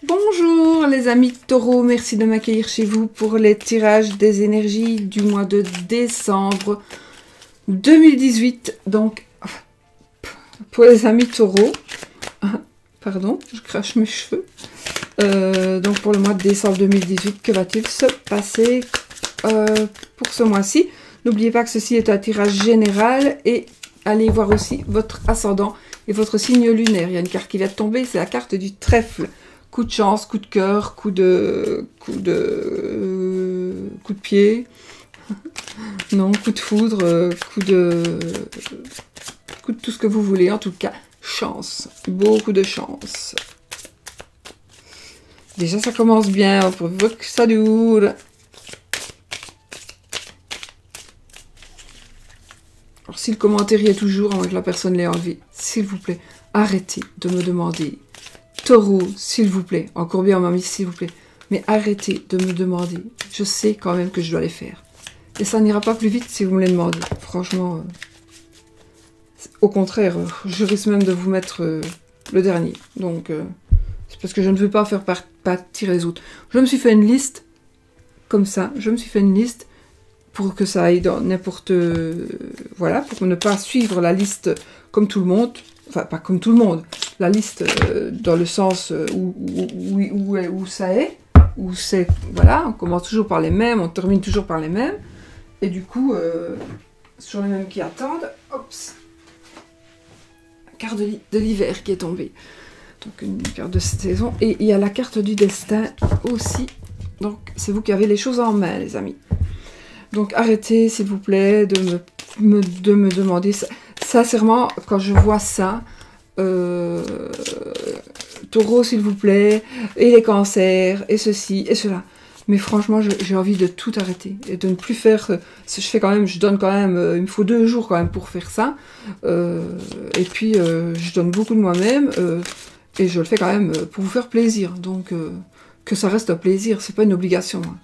Bonjour les amis taureaux, merci de m'accueillir chez vous pour les tirages des énergies du mois de décembre 2018. Donc, pour les amis taureaux, pardon, je crache mes cheveux. Donc pour le mois de décembre 2018, que va-t-il se passer pour ce mois-ci? N'oubliez pas que ceci est un tirage général et allez voir aussi votre ascendant et votre signe lunaire. Il y a une carte qui vient de tomber, c'est la carte du trèfle. Coup de chance, coup de cœur, coup de pied, non, coup de foudre, coup de tout ce que vous voulez. En tout cas, chance, beaucoup de chance. Déjà, ça commence bien, pour que ça dure. Alors, si le commentaire y est toujours, avant que la personne l'ait enlevé, s'il vous plaît, arrêtez de me demander. Taureau, s'il vous plaît, encore bien, mamie, s'il vous plaît, mais arrêtez de me demander. Je sais quand même que je dois les faire. Et ça n'ira pas plus vite si vous me les demandez. Franchement, au contraire, je risque même de vous mettre le dernier. Donc, c'est parce que je ne veux pas faire partir les autres. Je me suis fait une liste, comme ça, je me suis fait une liste pour que ça aille dans n'importe... voilà, pour ne pas suivre la liste comme tout le monde. Enfin, pas comme tout le monde. La liste dans le sens où ça est. Où c'est... Voilà, on commence toujours par les mêmes, on termine toujours par les mêmes. Et du coup, sur les mêmes qui attendent, hop, la carte de l'hiver qui est tombée. Donc une carte de saison. Et il y a la carte du destin aussi. Donc c'est vous qui avez les choses en main, les amis. Donc arrêtez, s'il vous plaît, de me demander ça. Sincèrement, quand je vois ça, taureau, s'il vous plaît, et les cancers, et ceci, et cela. Mais franchement, j'ai envie de tout arrêter et de ne plus faire. Je donne quand même. Il me faut 2 jours quand même pour faire ça. Et puis, je donne beaucoup de moi-même et je le fais quand même pour vous faire plaisir. Donc, que ça reste un plaisir, c'est pas une obligation. Hein.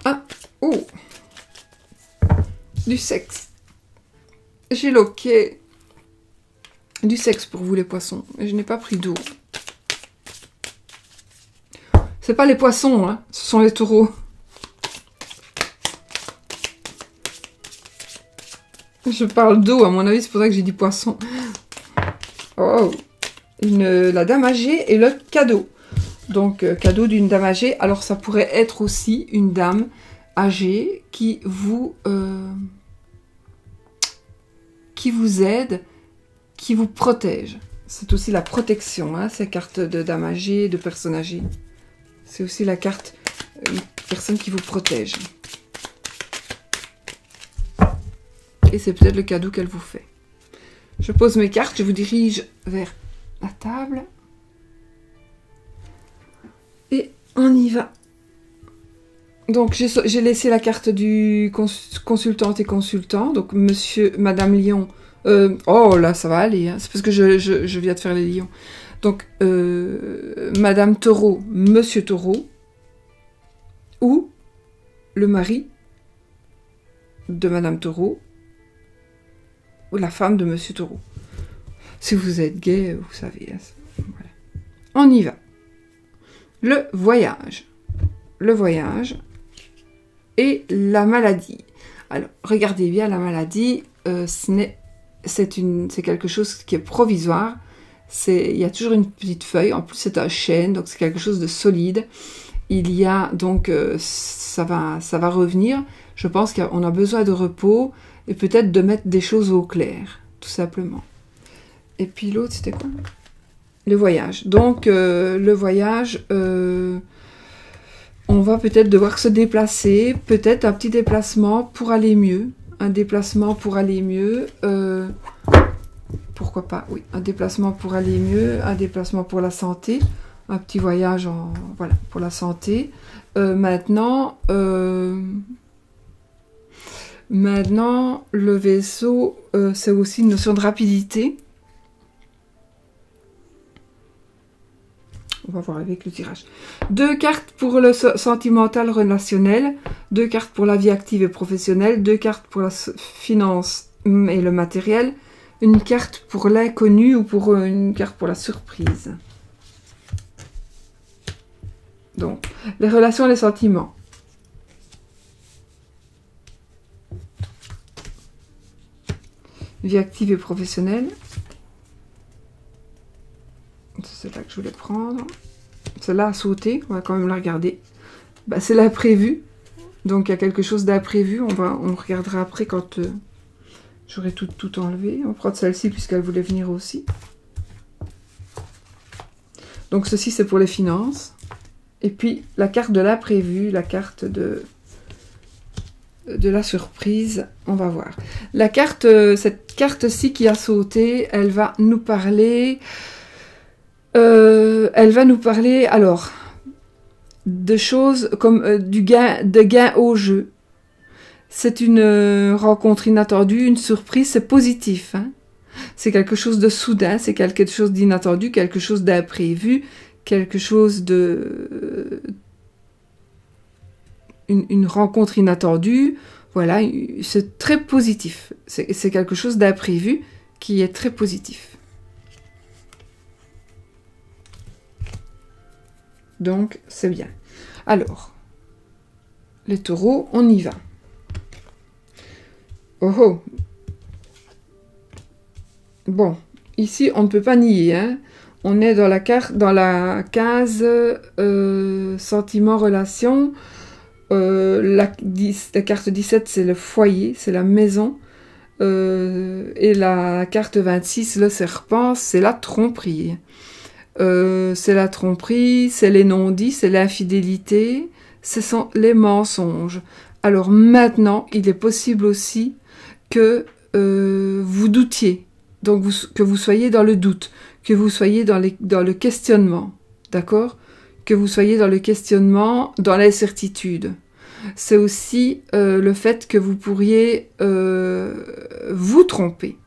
Ah, oh, du sexe. J'ai loqué. Du sexe pour vous les poissons. Et je n'ai pas pris d'eau. C'est pas les poissons, hein. Ce sont les taureaux. Je parle d'eau, à mon avis, c'est pour ça que j'ai dit poisson. Oh, la dame âgée et le cadeau. Donc, cadeau d'une dame âgée. Alors, ça pourrait être aussi une dame âgée qui vous aide, qui vous protège. C'est aussi la protection, hein, ces cartes de dame âgée, de personnes âgées. C'est aussi la carte personne qui vous protège. Et c'est peut-être le cadeau qu'elle vous fait. Je pose mes cartes, je vous dirige vers la table. Et on y va. Donc, j'ai laissé la carte du consultante et consultant. Donc, madame Lion. Oh là, ça va aller. Hein. C'est parce que je viens de faire les lions. Donc, madame Taureau, monsieur Taureau. Ou le mari de madame Taureau. Ou la femme de monsieur Taureau. Si vous êtes gay, vous savez. Hein, voilà. On y va. Le voyage. Le voyage. Et la maladie. Alors, regardez bien la maladie. C'est quelque chose qui est provisoire. Il y a toujours une petite feuille. En plus, c'est un chêne, donc c'est quelque chose de solide. Il y a donc, ça va revenir. Je pense qu'on a besoin de repos et peut-être de mettre des choses au clair, tout simplement. Et puis l'autre, c'était quoi? Le voyage. Donc, le voyage, on va peut-être devoir se déplacer, peut-être un petit déplacement pour aller mieux. Un déplacement pour aller mieux. Pourquoi pas? Oui, un déplacement pour aller mieux, un déplacement pour la santé, un petit voyage voilà, pour la santé. Maintenant, le vaisseau, c'est aussi une notion de rapidité. On va voir avec le tirage. 2 cartes pour le sentimental relationnel, 2 cartes pour la vie active et professionnelle, 2 cartes pour la finance et le matériel, une carte pour l'inconnu ou pour une carte pour la surprise. Donc, les relations et les sentiments. Vie active et professionnelle. C'est là que je voulais prendre. Celle-là a sauté, on va quand même la regarder. Bah, c'est l'imprévu. Donc il y a quelque chose d'imprévu. On regardera après quand j'aurai tout enlevé. On va prendre celle-ci puisqu'elle voulait venir aussi. Donc ceci c'est pour les finances. Et puis la carte de l'imprévu, la carte de la surprise, on va voir. La carte, cette carte-ci qui a sauté, elle va nous parler... alors de choses comme de gain au jeu. C'est une rencontre inattendue, une surprise, c'est positif. Hein, c'est quelque chose de soudain, c'est quelque chose d'inattendu, quelque chose d'imprévu, quelque chose de... Une rencontre inattendue. Voilà, c'est très positif. C'est quelque chose d'imprévu qui est très positif. Donc, c'est bien. Alors, les taureaux, on y va. Oh oh. Bon, ici, on ne peut pas nier. Hein. On est dans la case sentiments, relations. La carte 17, c'est le foyer, c'est la maison. Et la carte 26, le serpent, c'est la tromperie. C'est la tromperie, c'est les non-dits, c'est l'infidélité, ce sont les mensonges. Alors maintenant, il est possible aussi que vous doutiez, donc que vous soyez dans le doute, que vous soyez dans le questionnement, d'accord? Que vous soyez dans le questionnement, dans l'incertitude. C'est aussi le fait que vous pourriez vous tromper.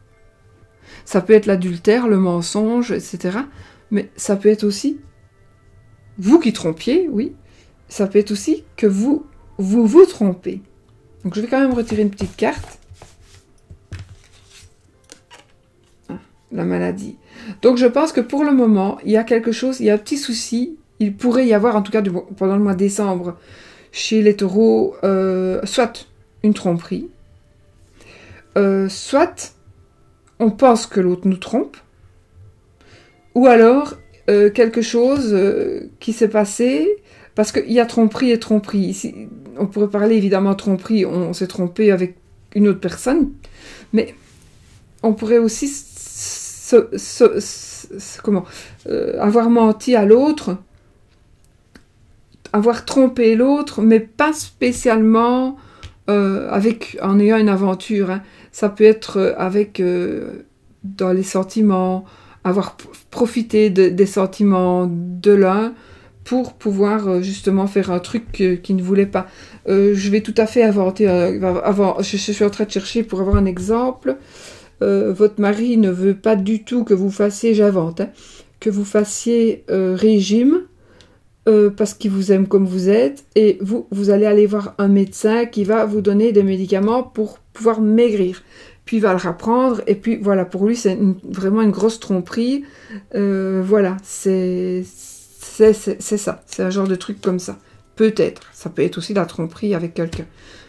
Ça peut être l'adultère, le mensonge, etc., mais ça peut être aussi, vous qui trompiez, oui, ça peut être aussi que vous trompez. Donc je vais quand même retirer une petite carte. Ah, la maladie. Donc je pense que pour le moment, il y a quelque chose, il y a un petit souci, il pourrait y avoir, en tout cas pendant le mois de décembre, chez les taureaux, soit une tromperie, soit on pense que l'autre nous trompe, ou alors, quelque chose qui s'est passé, parce qu'il y a tromperie et tromperie. Ici, on pourrait parler évidemment de tromperie, on s'est trompé avec une autre personne, mais on pourrait aussi avoir menti à l'autre, avoir trompé l'autre, mais pas spécialement en ayant une aventure. Hein. Ça peut être dans les sentiments, avoir profité des sentiments de l'un pour pouvoir justement faire un truc qu'il ne voulait pas. Je vais tout à fait inventer, je suis en train de chercher pour avoir un exemple. Votre mari ne veut pas du tout que vous fassiez, j'invente, hein, que vous fassiez régime parce qu'il vous aime comme vous êtes, et vous allez aller voir un médecin qui va vous donner des médicaments pour pouvoir maigrir. Puis il va le reprendre, et puis voilà, pour lui c'est vraiment une grosse tromperie. Voilà, c'est ça, c'est un genre de truc comme ça. Peut-être, ça peut être aussi la tromperie avec quelqu'un.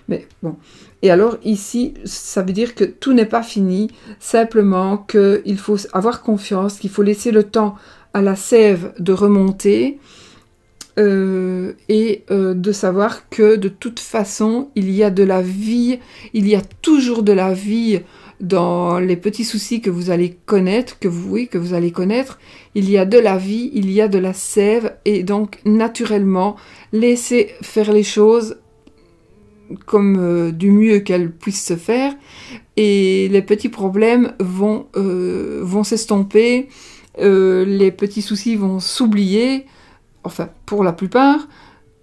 Mais bon, et alors ici, ça veut dire que tout n'est pas fini, simplement qu'il faut avoir confiance, qu'il faut laisser le temps à la sève de remonter, et de savoir que de toute façon il y a de la vie, il y a toujours de la vie dans les petits soucis que vous allez connaître, que vous allez connaître. Il y a de la vie, il y a de la sève, et donc naturellement laissez faire les choses comme du mieux qu'elles puissent se faire, et les petits problèmes vont s'estomper, les petits soucis vont s'oublier, enfin pour la plupart,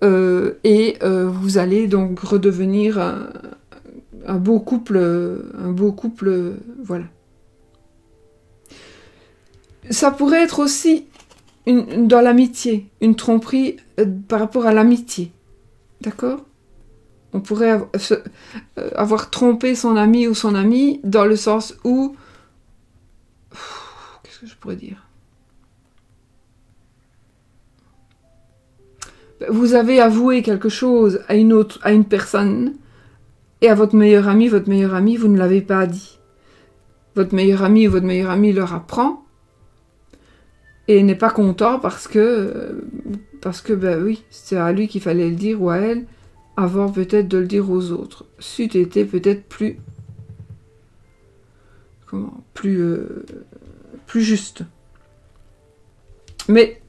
et vous allez donc redevenir un beau couple, voilà. Ça pourrait être aussi dans l'amitié, une tromperie par rapport à l'amitié, d'accord? On pourrait avoir trompé son ami ou son amie dans le sens où... Qu'est-ce que je pourrais dire? Vous avez avoué quelque chose à une personne, et à votre meilleur ami, vous ne l'avez pas dit. Votre meilleur ami ou votre meilleure amie leur apprend, et n'est pas content parce que ben oui, c'est à lui qu'il fallait le dire, ou à elle, avant peut-être de le dire aux autres. C'eût été peut-être plus juste. Mais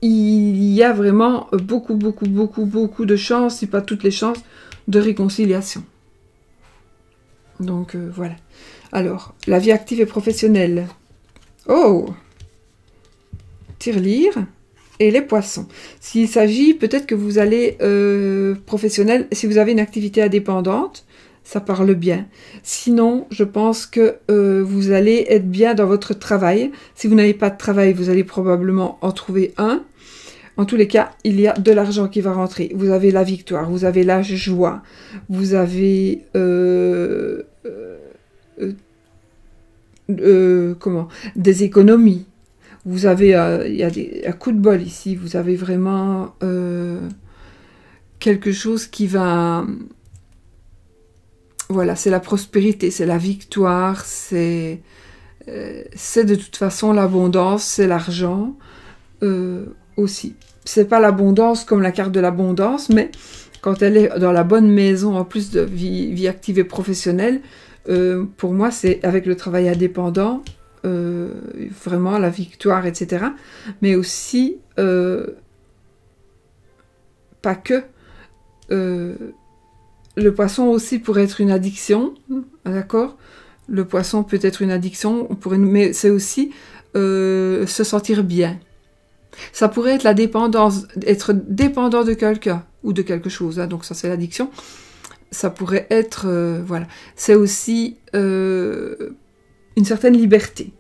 il y a vraiment beaucoup de chances, si pas toutes les chances, de réconciliation. Donc voilà. Alors, la vie active et professionnelle. Oh! Tirelire. Et les poissons. S'il s'agit, peut-être que vous allez professionnel, si vous avez une activité indépendante, ça parle bien. Sinon, je pense que vous allez être bien dans votre travail. Si vous n'avez pas de travail, vous allez probablement en trouver un. En tous les cas, il y a de l'argent qui va rentrer. Vous avez la victoire, vous avez la joie, vous avez des économies. Vous avez, il y a un coup de bol ici, vous avez vraiment quelque chose qui va... Voilà, c'est la prospérité, c'est la victoire, c'est de toute façon l'abondance, c'est l'argent aussi. C'est pas l'abondance comme la carte de l'abondance, mais quand elle est dans la bonne maison, en plus de vie active et professionnelle, pour moi, c'est avec le travail indépendant, vraiment la victoire, etc. Mais aussi, pas que, le poisson aussi pourrait être une addiction, d'accord? Le poisson peut être une addiction, mais c'est aussi se sentir bien. Ça pourrait être la dépendance, être dépendant de quelqu'un ou de quelque chose, hein, donc ça c'est l'addiction. Ça pourrait être, voilà, c'est aussi une certaine liberté.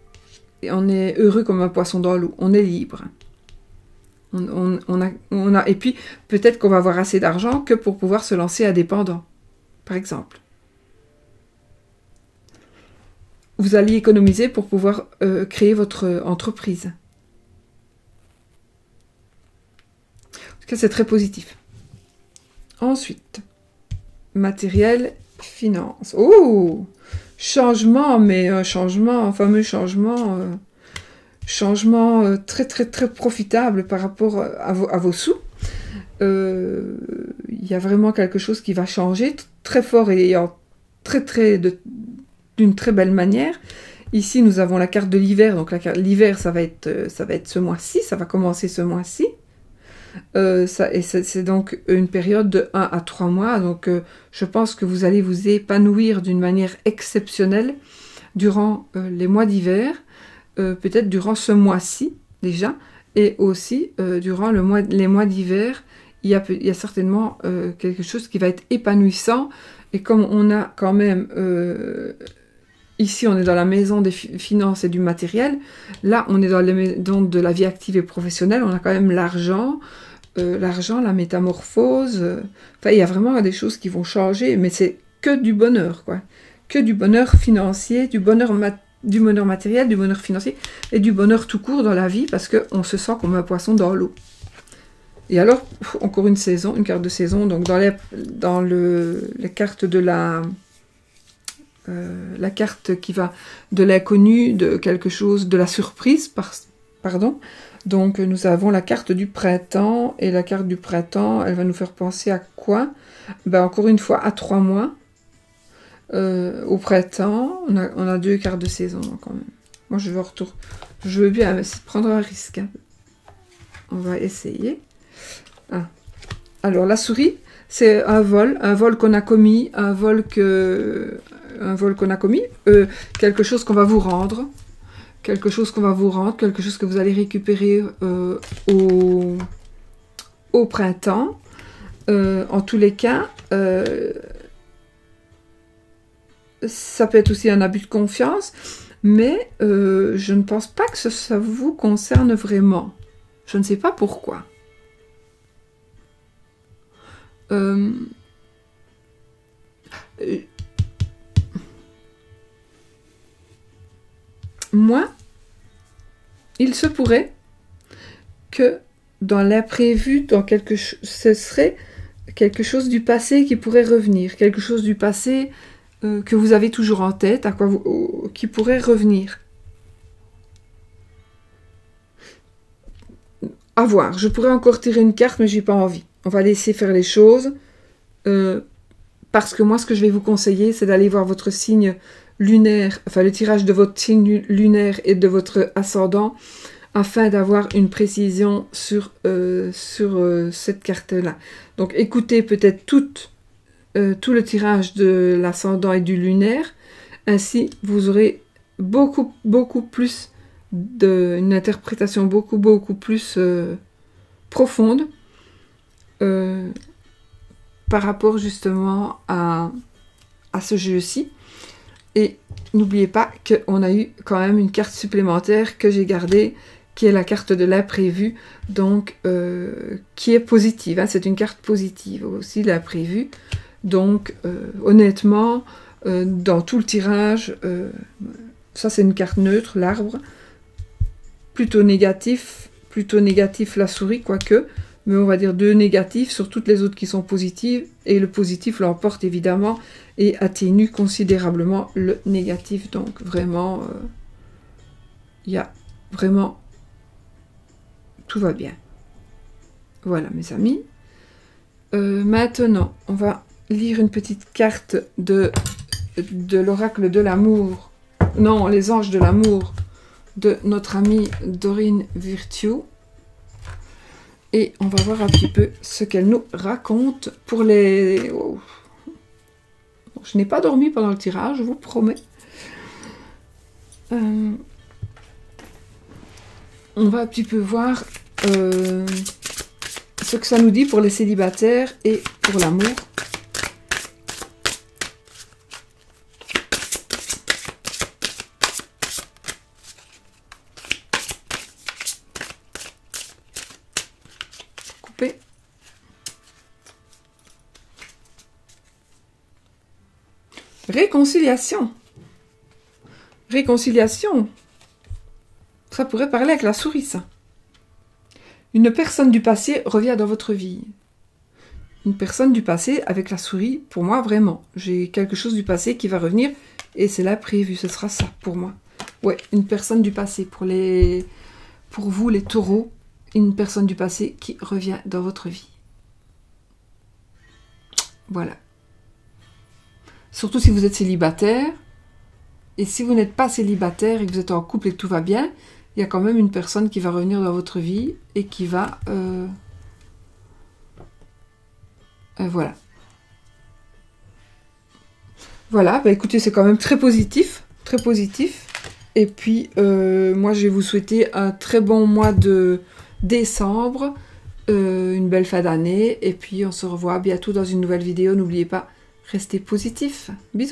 Et on est heureux comme un poisson dans l'eau, on est libre. Et puis peut-être qu'on va avoir assez d'argent que pour pouvoir se lancer indépendant, par exemple. Vous allez économiser pour pouvoir créer votre entreprise. En tout cas, c'est très positif. Ensuite, matériel, finance. Oh! Changement, mais un changement, un fameux changement, très profitable par rapport à vos sous. Il y a vraiment quelque chose qui va changer, très fort et d'une très belle manière. Ici, nous avons la carte de l'hiver, donc l'hiver, ça va être ce mois-ci, ça va commencer ce mois-ci. C'est donc une période de 1 à 3 mois, donc je pense que vous allez vous épanouir d'une manière exceptionnelle durant les mois d'hiver, peut-être durant ce mois-ci déjà, et aussi durant les mois d'hiver, il y a certainement quelque chose qui va être épanouissant, et comme on a quand même... Ici, on est dans la maison des finances et du matériel. Là, on est dans les maisons de la vie active et professionnelle. On a quand même l'argent, la métamorphose. Enfin, il y a vraiment des choses qui vont changer, mais c'est que du bonheur, quoi. Que du bonheur financier, du bonheur matériel, du bonheur financier et du bonheur tout court dans la vie, parce qu'on se sent comme un poisson dans l'eau. Et alors, encore une carte de saison. Donc, dans les cartes de la carte qui va de l'inconnu, de quelque chose, de la surprise, pardon. Donc nous avons la carte du printemps, et la carte du printemps, elle va nous faire penser à quoi? Ben, encore une fois, à 3 mois. Au printemps, on a 2 cartes de saison quand même. Moi je veux bien prendre un risque. Hein. On va essayer. Ah. Alors la souris, c'est un vol qu'on a commis, un vol qu'on a commis, quelque chose qu'on va vous rendre, quelque chose que vous allez récupérer au printemps. En tous les cas, ça peut être aussi un abus de confiance, mais je ne pense pas que ça vous concerne vraiment. Je ne sais pas pourquoi. moi, il se pourrait que dans l'imprévu, ce serait quelque chose du passé qui pourrait revenir, quelque chose du passé que vous avez toujours en tête, qui pourrait revenir. À voir, je pourrais encore tirer une carte, mais j'ai pas envie. On va laisser faire les choses, parce que moi, ce que je vais vous conseiller, c'est d'aller voir votre signe lunaire, enfin le tirage de votre signe lunaire et de votre ascendant, afin d'avoir une précision sur cette carte-là. Donc écoutez peut-être tout le tirage de l'ascendant et du lunaire, ainsi vous aurez beaucoup plus une interprétation beaucoup plus profonde par rapport justement à ce jeu-ci. Et n'oubliez pas qu'on a eu quand même une carte supplémentaire que j'ai gardée, qui est la carte de l'imprévu, donc qui est positive, hein, c'est une carte positive aussi, l'imprévu. Donc honnêtement, dans tout le tirage, ça c'est une carte neutre, l'arbre, plutôt négatif la souris, quoique, mais on va dire 2 négatifs sur toutes les autres qui sont positives, et le positif l'emporte évidemment et atténue considérablement le négatif. Donc vraiment, il y a vraiment... tout va bien. Voilà mes amis. Maintenant, on va lire une petite carte de l'oracle de l'amour. Non, les anges de l'amour de notre amie Dorine Virtue. Et on va voir un petit peu ce qu'elle nous raconte pour les... Oh. Je n'ai pas dormi pendant le tirage, je vous promets. On va un petit peu voir ce que ça nous dit pour les célibataires et pour l'amour. Couper. Réconciliation. Réconciliation. Ça pourrait parler avec la souris, ça. Une personne du passé revient dans votre vie. Une personne du passé avec la souris, pour moi, vraiment. J'ai quelque chose du passé qui va revenir et c'est là prévu. Ce sera ça pour moi. Ouais, une personne du passé. Pour vous, les taureaux, une personne du passé qui revient dans votre vie. Voilà. Surtout si vous êtes célibataire. Et si vous n'êtes pas célibataire et que vous êtes en couple et que tout va bien, il y a quand même une personne qui va revenir dans votre vie et qui va... voilà. Voilà, bah écoutez, c'est quand même très positif. Très positif. Et puis, moi, je vais vous souhaiter un très bon mois de décembre. Une belle fin d'année. Et puis, on se revoit bientôt dans une nouvelle vidéo. N'oubliez pas, restez positif. Bisous.